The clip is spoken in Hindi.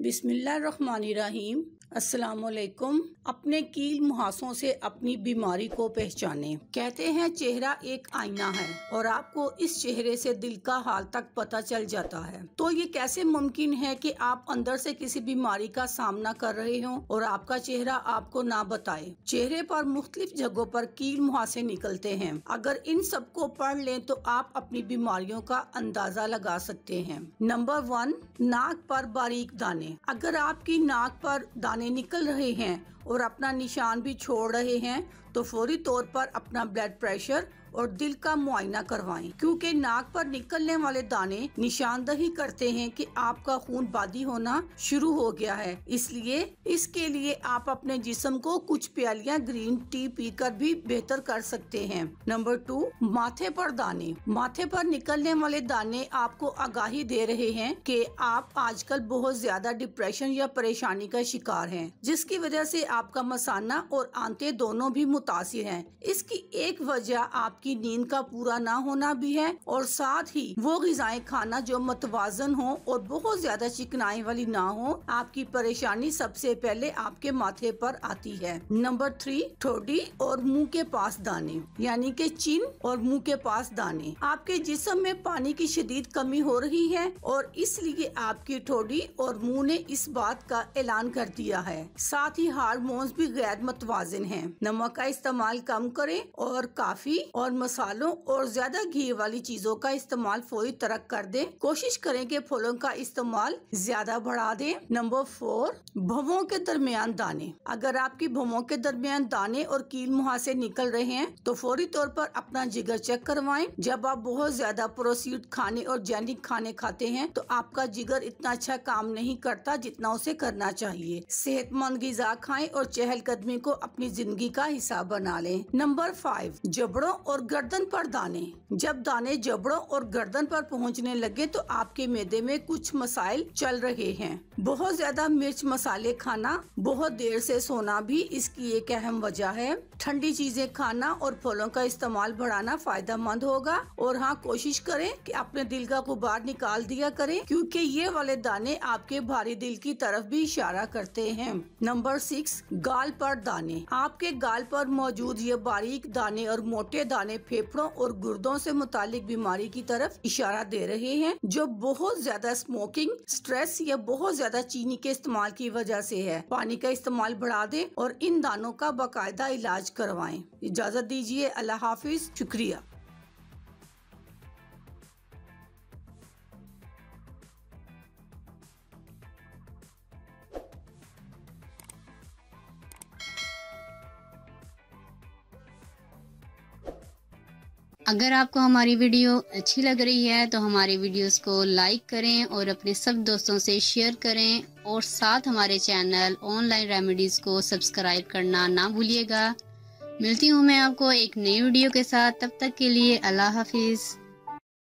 बिस्मिल्लाहिर्रहमानिर्रहीम। अस्सलामुअलैकुम। अपने कील मुहासों से अपनी बीमारी को पहचानें। कहते हैं चेहरा एक आईना है और आपको इस चेहरे से दिल का हाल तक पता चल जाता है। तो ये कैसे मुमकिन है कि आप अंदर से किसी बीमारी का सामना कर रहे हो और आपका चेहरा आपको ना बताए। चेहरे पर मुख्तलिफ जगहों पर कील मुहासे निकलते हैं। अगर इन सबको पढ़ लें तो आप अपनी बीमारियों का अंदाजा लगा सकते हैं। नंबर 1, नाक पर बारीक दाने। अगर आपकी नाक पर दाने निकल रहे हैं और अपना निशान भी छोड़ रहे हैं तो फौरी तौर पर अपना ब्लड प्रेशर और दिल का मुआयना करवाएं, क्योंकि नाक पर निकलने वाले दाने निशानदही करते हैं कि आपका खून बादी होना शुरू हो गया है। इसलिए इसके लिए आप अपने जिस्म को कुछ प्यालियां ग्रीन टी पीकर भी बेहतर कर सकते हैं। नंबर 2, माथे पर दाने। माथे पर निकलने वाले दाने आपको आगाही दे रहे हैं कि आप आजकल बहुत ज्यादा डिप्रेशन या परेशानी का शिकार हैं, जिसकी वजह से आपका मसाना और आंतें दोनों भी मुतासिर हैं। इसकी एक वजह आपकी नींद का पूरा ना होना भी है और साथ ही वो ग़िज़ाएं खाना जो मतवाजन हो और बहुत ज्यादा चिकनाई वाली ना हो। आपकी परेशानी सबसे पहले आपके माथे पर आती है। नंबर 3, ठोड़ी और मुंह के पास दाने, यानी कि चिन और मुंह के पास दाने। आपके जिस्म में पानी की शदीद कमी हो रही है और इसलिए आपकी ठोड़ी और मुंह ने इस बात का ऐलान कर दिया है। साथ ही हार्मोन्स भी गैर मतवाजन हैं। नमक का इस्तेमाल कम करें और काफी और मसालों और ज्यादा घी वाली चीजों का इस्तेमाल फौरी तरक कर दें। कोशिश करें कि फलों का इस्तेमाल ज्यादा बढ़ा दें। नंबर 4, भवों के दरमियान दाने। अगर आपकी भवों के दरमियान दाने और कील मुहासे निकल रहे हैं तो फौरी तौर पर अपना जिगर चेक करवाएं। जब आप बहुत ज्यादा प्रोसेस्ड खाने और जैनिक खाने खाते हैं तो आपका जिगर इतना अच्छा काम नहीं करता जितना उसे करना चाहिए। सेहतमंद ग़िज़ा खाएं और चहलकदमी को अपनी जिंदगी का हिस्सा बना लें। नंबर 5, जबड़ों और गर्दन पर दाने। जब दाने जबड़ों और गर्दन पर पहुंचने लगे तो आपके मैदे में कुछ मसाइल चल रहे हैं। बहुत ज्यादा मिर्च मसाले खाना, बहुत देर से सोना भी इसकी एक अहम वजह है। ठंडी चीजें खाना और फलों का इस्तेमाल बढ़ाना फायदेमंद होगा। और हाँ, कोशिश करें कि अपने दिल का गुबार निकाल दिया करें, क्योंकि ये वाले दाने आपके भारी दिल की तरफ भी इशारा करते हैं। नंबर 6, गाल पर दाने। आपके गाल पर मौजूद ये बारीक दाने और मोटे दाने फेफड़ों और गुर्दों से मुतालिक बीमारी की तरफ इशारा दे रहे हैं, जो बहुत ज्यादा स्मोकिंग, स्ट्रेस या बहुत ज्यादा चीनी के इस्तेमाल की वजह से है। पानी का इस्तेमाल बढ़ा दें और इन दानों का बाकायदा इलाज करवाएं। इजाजत दीजिए। अल्लाह हाफिज। शुक्रिया। अगर आपको हमारी वीडियो अच्छी लग रही है तो हमारी वीडियोस को लाइक करें और अपने सब दोस्तों से शेयर करें और साथ हमारे चैनल ऑनलाइन रेमेडीज को सब्सक्राइब करना ना भूलिएगा। मिलती हूँ मैं आपको एक नई वीडियो के साथ। तब तक के लिए अल्लाह हाफिज।